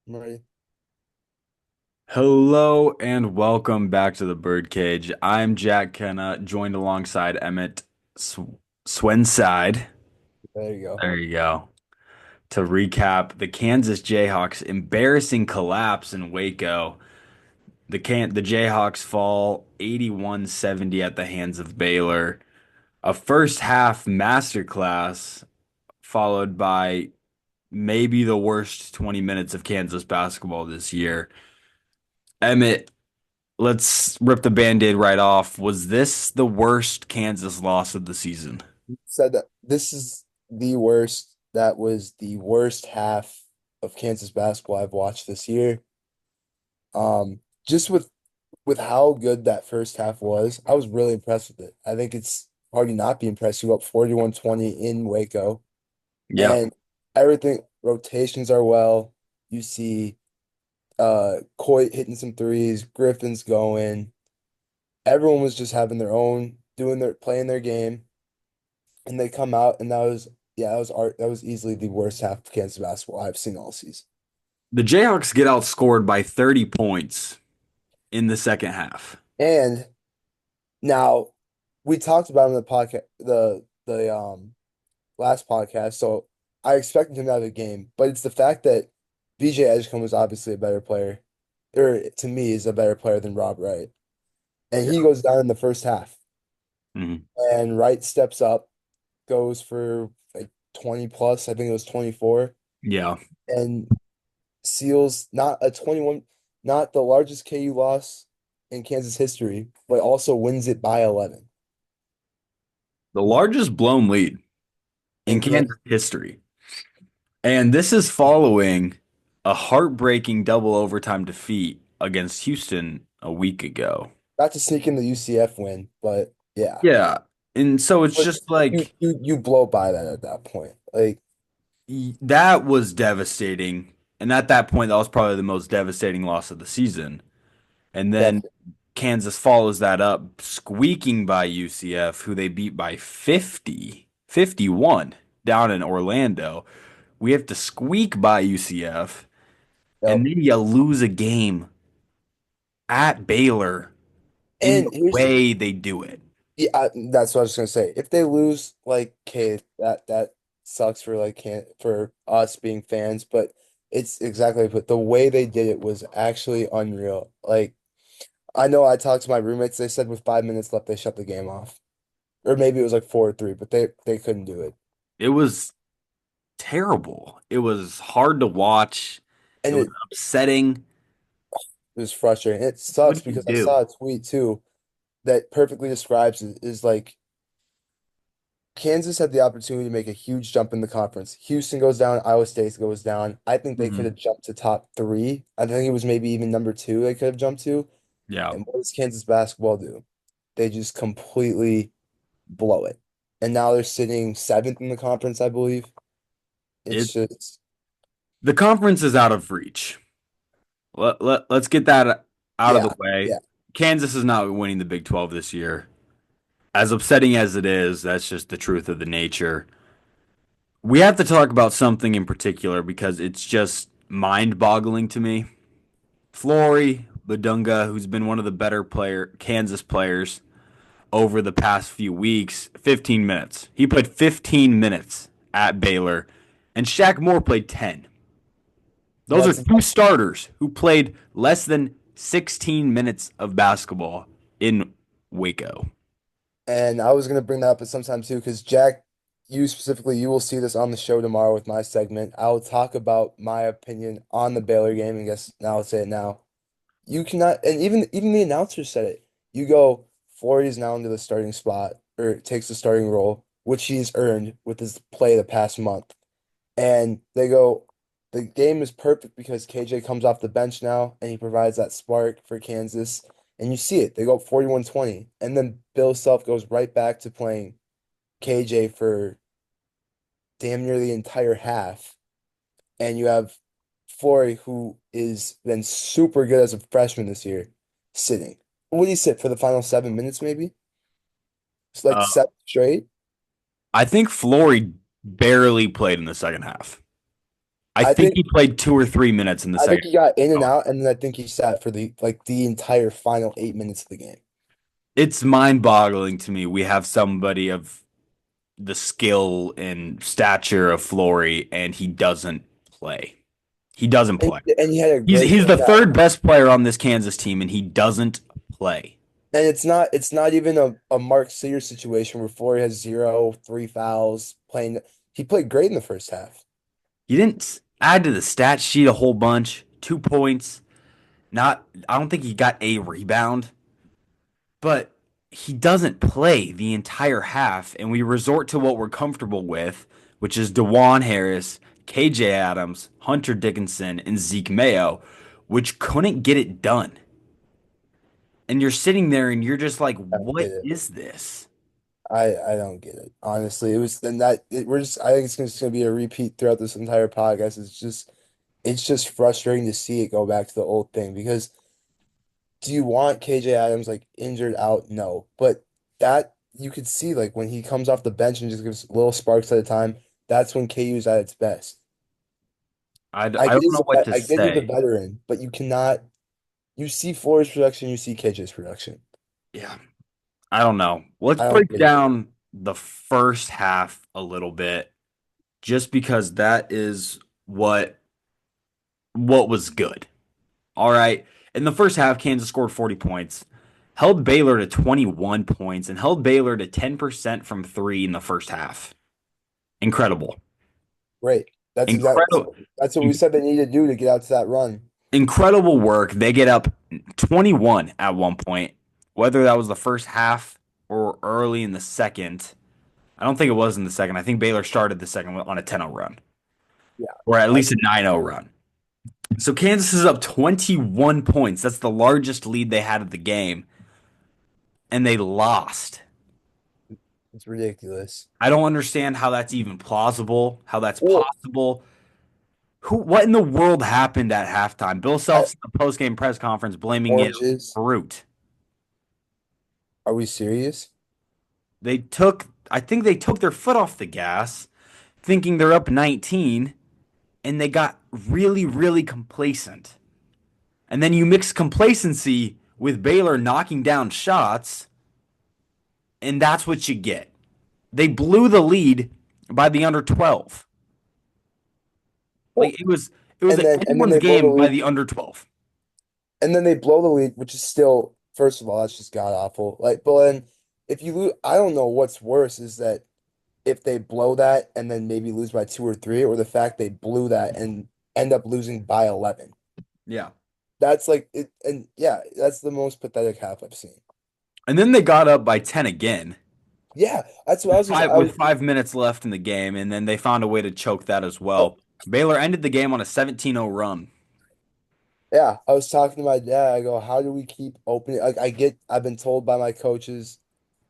I'm ready. Hello and welcome back to the Birdcage. I'm Jack Kenna, joined alongside Emmett Sw Swenside. There you go. There you go. To recap, the Kansas Jayhawks embarrassing collapse in Waco. The Jayhawks fall 81-70 at the hands of Baylor. A first half masterclass followed by maybe the worst 20 minutes of Kansas basketball this year. Emmett, let's rip the Band-Aid right off. Was this the worst Kansas loss of the season? Said that this is the worst. That was the worst half of Kansas basketball I've watched this year. Just with how good that first half was, I was really impressed with it. I think it's hard to not be impressed. You up 41-20 in Waco, Yeah. and everything rotations are well. You see Coit hitting some threes, Griffin's going. Everyone was just having their own, doing their playing their game. And they come out, and that was yeah, that was art. That was easily the worst half of Kansas basketball I've seen all season. The Jayhawks get outscored by 30 points in the second half. And now we talked about it in the podcast, the last podcast. So I expected him to have a game, but it's the fact that BJ Edgecombe was obviously a better player, or to me is a better player than Rob Wright, and he Yeah. goes down in the first half, Mhm. and Wright steps up, goes for like 20 plus. I think it was 24, Yeah. and seals not a 21, not the largest KU loss in Kansas history, but also wins it by 11 The largest blown lead in in Kansas Kansas. history. And this is following a heartbreaking double overtime defeat against Houston a week ago. Not to sneak in the UCF win, but yeah. Yeah. And so it's But just you like you you blow by that at that point. Like that was devastating. And at that point, that was probably the most devastating loss of the season. And then definitely. Kansas follows that up, squeaking by UCF, who they beat by 51 down in Orlando. We have to squeak by UCF, and Yep. then you lose a game at Baylor in And the here's way they do it. yeah, that's what I was gonna say. If they lose, like, okay, that sucks for like can't for us being fans, but it's exactly but the way they did it was actually unreal. Like I know I talked to my roommates, they said with 5 minutes left they shut the game off. Or maybe it was like 4-3, but they couldn't do it. It was terrible. It was hard to watch. It And was it upsetting. was frustrating. It What sucks do you because I do? saw a tweet too that perfectly describes it is like Kansas had the opportunity to make a huge jump in the conference. Houston goes down, Iowa State goes down. I think they could Mhm. have jumped to top three. I think it was maybe even number two they could have jumped to. Yeah. And what does Kansas basketball do? They just completely blow it. And now they're sitting seventh in the conference, I believe. It's It just, the conference is out of reach. Let's get that out of the yeah, way. yeah. Kansas is not winning the Big 12 this year. As upsetting as it is, that's just the truth of the nature. We have to talk about something in particular because it's just mind-boggling to me. Flory Badunga, who's been one of the better Kansas players over the past few weeks, 15 minutes. He played 15 minutes at Baylor, and Shaq Moore played 10. Those are That's two starters who played less than 16 minutes of basketball in Waco. And I was gonna bring that up at some time too, because Jack, you specifically, you will see this on the show tomorrow with my segment. I will talk about my opinion on the Baylor game. I guess now I'll say it now. You cannot, and even the announcer said it. You go, Florida's now into the starting spot, or takes the starting role, which he's earned with his play the past month. And they go, the game is perfect because KJ comes off the bench now and he provides that spark for Kansas. And you see it. They go up 41-20. And then Bill Self goes right back to playing KJ for damn near the entire half. And you have Flory, who is been super good as a freshman this year, sitting. What do you sit for the final 7 minutes, maybe? It's like Uh, seven straight. I think Flory barely played in the second half. I I think think he played 2 or 3 minutes in the I think second. he got in and Oh. out, and then I think he sat for the entire final 8 minutes of the game. It's mind-boggling to me. We have somebody of the skill and stature of Flory, and he doesn't play. He doesn't And, play. and he had a He's great he's the game. third best player on this Kansas team, and he doesn't play. And it's not even a Mark Sears situation where Flory has zero, three fouls playing. He played great in the first half. He didn't add to the stat sheet a whole bunch. 2 points. Not. I don't think he got a rebound, but he doesn't play the entire half, and we resort to what we're comfortable with, which is DeJuan Harris, KJ Adams, Hunter Dickinson, and Zeke Mayo, which couldn't get it done. And you're sitting there and you're just like, I don't get what it. is this? I don't get it. Honestly, it was and that it, we're just I think it's just gonna be a repeat throughout this entire podcast. It's just frustrating to see it go back to the old thing because do you want KJ Adams like injured out? No. But that you could see like when he comes off the bench and just gives little sparks at a time, that's when KU is at its best. I don't know what to I get he's a say. veteran, but you cannot you see Flores production, you see KJ's production. Yeah, I don't know. Let's I don't break get it. down the first half a little bit, just because that is what was good. All right. In the first half, Kansas scored 40 points, held Baylor to 21 points, and held Baylor to 10% from three in the first half. Incredible. Great. Incredible. That's what we said they need to do to get out to that run. Incredible work. They get up 21 at one point, whether that was the first half or early in the second. I don't think it was in the second. I think Baylor started the second on a 10-0 run, Yeah. or at I least a 9-0 run. So Kansas is up 21 points. That's the largest lead they had of the game, and they lost. It's ridiculous. I don't understand how that's even plausible, how that's Well, possible. What in the world happened at halftime? Bill I, Self's in the post-game press conference blaming it on oranges. fruit. Are we serious? I think they took their foot off the gas, thinking they're up 19, and they got really, really complacent. And then you mix complacency with Baylor knocking down shots, and that's what you get. They blew the lead by the under 12. Well, Like it was and then anyone's they blow the game by lead, the under 12. and then they blow the lead, which is still, first of all, that's just god awful. Like, but then if you lose, I don't know what's worse is that if they blow that and then maybe lose by two or three, or the fact they blew that and end up losing by 11. Yeah. That's like it, and yeah, that's the most pathetic half I've seen. And then they got up by 10 again Yeah, that's what I was gonna say. with 5 minutes left in the game, and then they found a way to choke that as Oh, well. Baylor ended the game on a 17-0 run. yeah, I was talking to my dad. I go, how do we keep opening? Like, I've been told by my coaches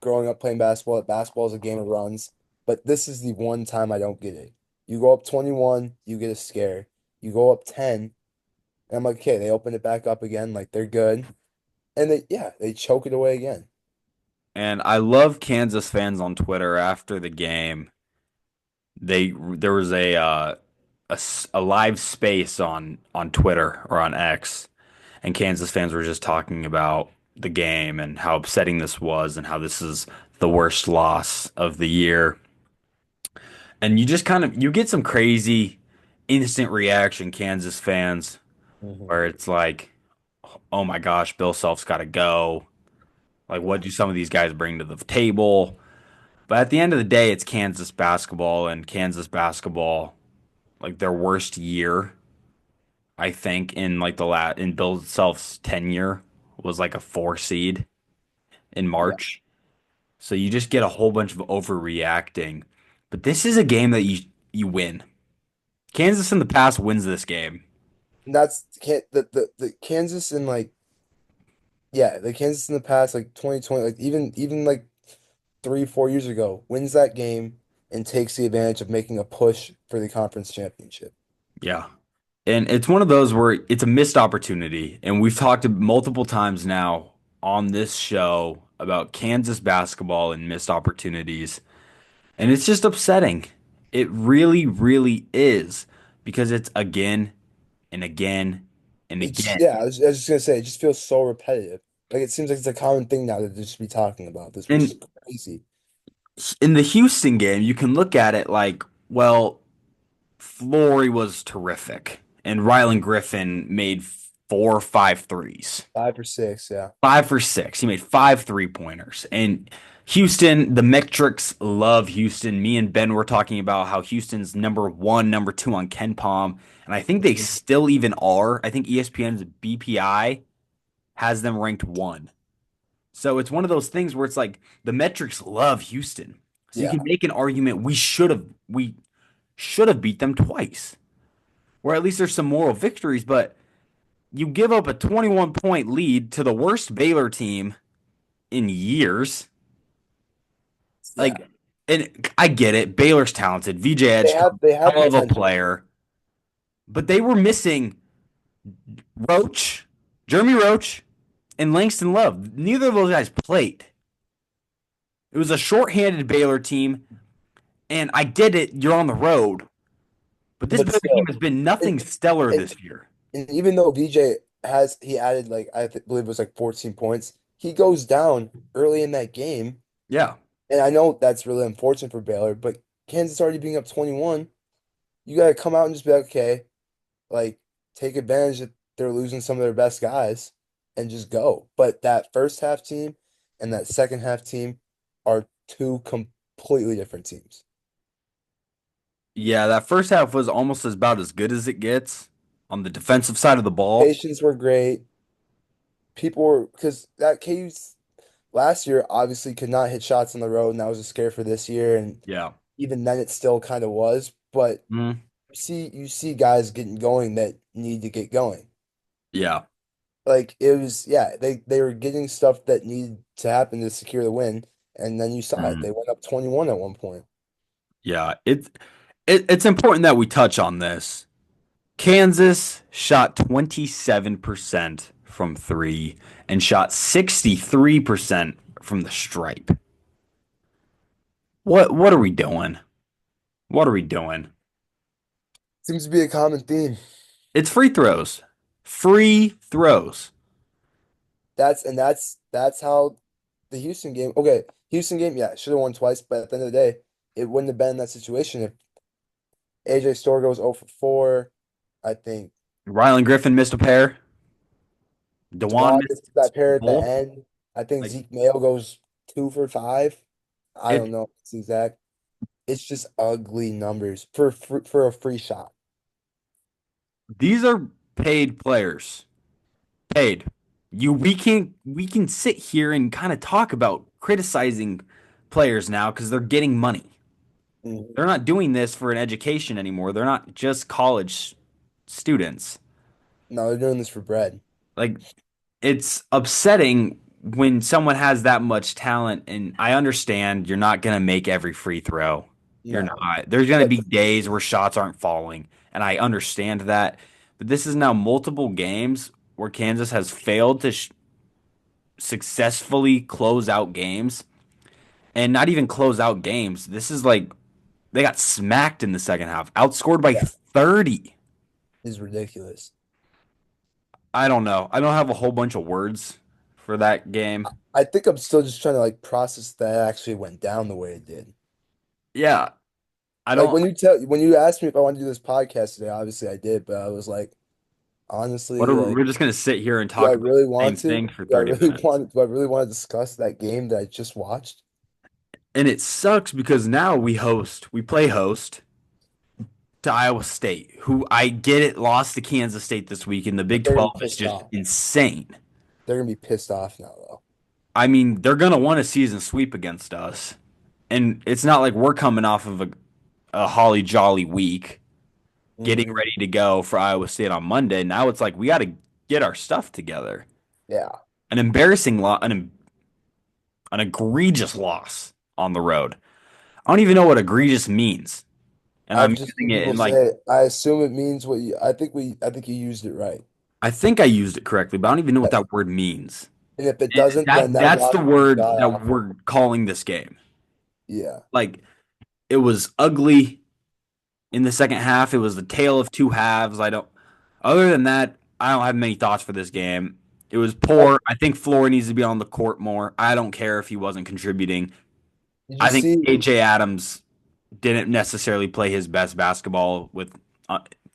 growing up playing basketball that basketball is a game of runs, but this is the one time I don't get it. You go up 21, you get a scare. You go up 10, and I'm like, okay, they open it back up again, like they're good. And they choke it away again. And I love Kansas fans on Twitter after the game. There was a live space on Twitter or on X, and Kansas fans were just talking about the game and how upsetting this was and how this is the worst loss of the year. And you just kind of you get some crazy instant reaction Kansas fans Hmm. where it's like, "Oh my gosh, Bill Self's got to go." Like, what Yeah. do some of these guys bring to the table? But at the end of the day, it's Kansas basketball, and Kansas basketball, like their worst year, I think, in like in Bill Self's tenure was like a 4 seed in Yeah. March. So you just get a whole bunch of overreacting. But this is a game that you win. Kansas in the past wins this game. And that's can't the Kansas in like yeah, the Kansas in the past like 2020, like even like 3, 4 years ago, wins that game and takes the advantage of making a push for the conference championship. Yeah. And it's one of those where it's a missed opportunity. And we've talked multiple times now on this show about Kansas basketball and missed opportunities. And it's just upsetting. It really, really is because it's again and again and It's again. yeah, I was just gonna say it just feels so repetitive. Like it seems like it's a common thing now to just be talking about this, which is And crazy. in the Houston game, you can look at it like, well, Flory was terrific, and Rylan Griffin made 4 or 5 threes. 5 or 6, yeah. 5 for 6. He made 5 3 pointers. And Houston, the metrics love Houston. Me and Ben were talking about how Houston's number one, number two on Ken Palm. And I think they Mhm. still even are. I think ESPN's BPI has them ranked one. So it's one of those things where it's like the metrics love Houston. So you Yeah. can make an argument we should have beat them twice. Or at least there's some moral victories, but you give up a 21 point lead to the worst Baylor team in years. Yeah. Like, and I get it. Baylor's talented. VJ They Edgecombe, have they have hell of a potential. player, but they were missing Roach, Jeremy Roach, and Langston Love. Neither of those guys played. It was a shorthanded Baylor team, and I get it. You're on the road, but this But Baylor team still, has been and, nothing stellar and, this year. and even though VJ he added like believe it was like 14 points, he goes down early in that game. Yeah, And I know that's really unfortunate for Baylor, but Kansas already being up 21, you gotta come out and just be like, okay, like take advantage that they're losing some of their best guys and just go. But that first half team and that second half team are two completely different teams. yeah. That first half was almost about as good as it gets on the defensive side of the ball. Patients were great. People were because that KU's last year obviously could not hit shots on the road, and that was a scare for this year. And Yeah. even then, it still kind of was. But Mm, you see guys getting going that need to get going. yeah. Like it was, yeah, they were getting stuff that needed to happen to secure the win, and then you saw it. Mm, They went up 21 at one point. yeah. It's important that we touch on this. Kansas shot 27% from three and shot 63% from the stripe. What are we doing? What are we doing? Seems to be a common theme. It's free throws. Free throws. That's how the Houston game. Okay, Houston game, yeah, should have won twice, but at the end of the day, it wouldn't have been in that situation if AJ Store goes 0 for 4. I think Rylan Griffin missed a pair. Dewan Dwan gets missed that pair at the both. end. I think Like Zeke Mayo goes 2 for 5. I it don't know if it's exact. It's just ugly numbers for a free shot. these are paid players. Paid. We can sit here and kind of talk about criticizing players now because they're getting money. Mhm. They're not doing this for an education anymore. They're not just college students. No, they're doing this for bread. Like it's upsetting when someone has that much talent, and I understand you're not gonna make every free throw. You're No, not. There's gonna but be days where shots aren't falling, and I understand that. But this is now multiple games where Kansas has failed to successfully close out games, and not even close out games. This is like they got smacked in the second half, outscored by yeah, 30. is ridiculous. I don't know. I don't have a whole bunch of words for that game. I think I'm still just trying to like process that it actually went down the way it did. Yeah, I Like don't. when you asked me if I want to do this podcast today, obviously I did, but I was like, What honestly, are like, we're just gonna sit here and do I talk about really the want same to? thing for 30 minutes. Do I really want to discuss that game that I just watched? And it sucks because now we play host to Iowa State, who I get it lost to Kansas State this week, and the But Big they're gonna 12 be is pissed just off. insane. They're gonna be pissed off now, though. I mean, they're gonna want a season sweep against us. And it's not like we're coming off of a holly jolly week, getting Hmm. ready to go for Iowa State on Monday. Now it's like we got to get our stuff together. Yeah, An embarrassing loss, an egregious loss on the road. I don't even know what egregious means. And I'm I've just using seen it people in like, say it. I assume it means what you. I think you used it right. I think I used it correctly, but I don't even know what Yeah. that word means. And if it doesn't, then that That's loss the was word god that awful. we're calling this game. Yeah. Like it was ugly. in the second half. It was the tale of two halves. Other than that, I don't have many thoughts for this game. It was Oh, poor. I think Floor needs to be on the court more. I don't care if he wasn't contributing. did you I think see AJ Adams didn't necessarily play his best basketball with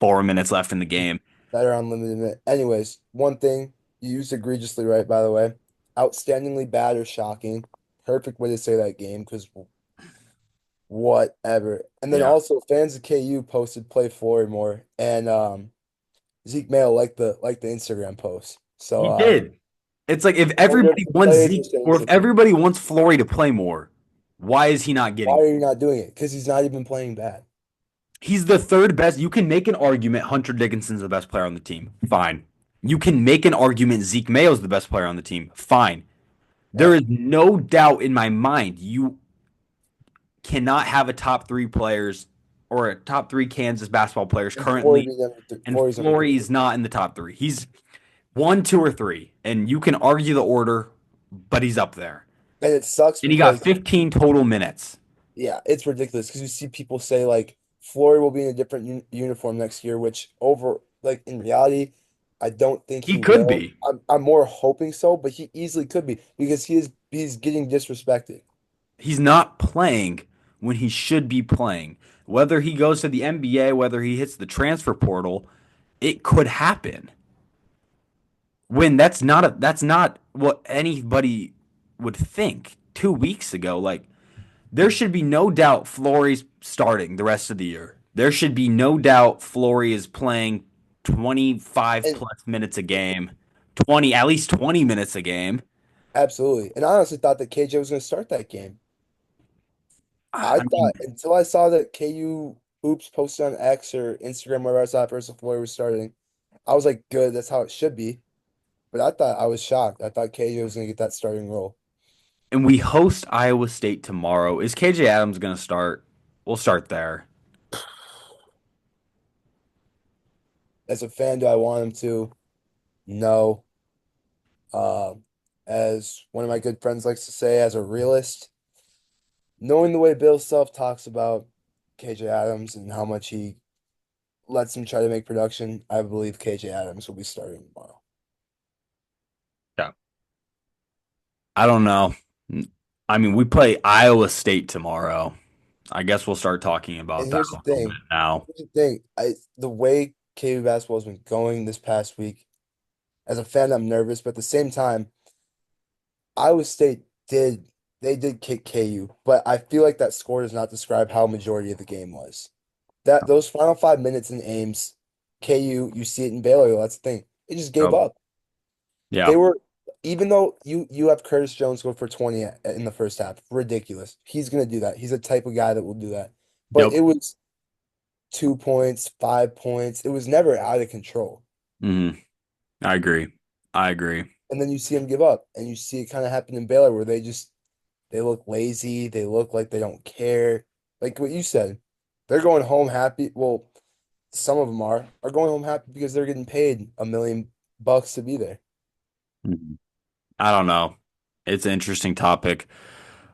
4 minutes left in the game. better on limited minute? Anyways, one thing you used egregiously right, by the way. Outstandingly bad or shocking. Perfect way to say that game because whatever. And then Yeah, also fans of KU posted play Flory more and Zeke Mayo liked the Instagram post. So he did. It's like if wonder if everybody the wants players are Zeke saying or if something. everybody wants Flory to play more, why is he not Why getting it? are you not doing it? Because he's not even playing bad. He's the third best. You can make an argument Hunter Dickinson's the best player on the team. Fine. You can make an argument Zeke Mayo's the best player on the team. Fine. There Yeah. is no doubt in my mind you cannot have a top three players or a top three Kansas basketball players And Flory currently, be number th and Flory's number three. Flory is not in the top three. He's one, two, or three, and you can argue the order, but he's up there. And it sucks And he got because 15 total minutes. yeah, it's ridiculous because you see people say like Flory will be in a different uniform next year, which over like in reality, I don't think He he could will. be. I'm more hoping so, but he easily could be because he's getting disrespected. He's not playing when he should be playing. Whether he goes to the NBA, whether he hits the transfer portal, it could happen. When that's not what anybody would think 2 weeks ago. Like there should be no doubt Flory's starting the rest of the year. There should be no doubt Flory is playing 25 And plus minutes a game, 20 at least 20 minutes a game. absolutely. And I honestly thought that KJ was going to start that game. I I thought mean, until I saw that KU hoops posted on X or Instagram wherever I saw it first before we were starting, I was like, good, that's how it should be. But I was shocked. I thought KU was gonna get that starting role. and we host Iowa State tomorrow. Is KJ Adams going to start? We'll start there. As a fan, do I want him to? No. Uh, as one of my good friends likes to say, as a realist, knowing the way Bill Self talks about KJ Adams and how much he lets him try to make production, I believe KJ Adams will be starting tomorrow. Yeah. I don't know. I mean, we play Iowa State tomorrow. I guess we'll start talking And about that here's a the little bit thing. now. Here's the thing. The way KU basketball has been going this past week, as a fan, I'm nervous, but at the same time, Iowa State did kick KU, but I feel like that score does not describe how majority of the game was. That those final 5 minutes in Ames, KU, you see it in Baylor. That's the thing. They just gave Yep. up. They Yeah. were even though you have Curtis Jones go for 20 in the first half, ridiculous. He's gonna do that. He's the type of guy that will do that. But Yep. it was 2 points, 5 points. It was never out of control. hmm I agree. I agree. And then you see him give up, and you see it kind of happen in Baylor where they look lazy. They look like they don't care. Like what you said, they're going home happy. Well, some of them are going home happy because they're getting paid $1 million to be there. Mhm. I don't know. It's an interesting topic.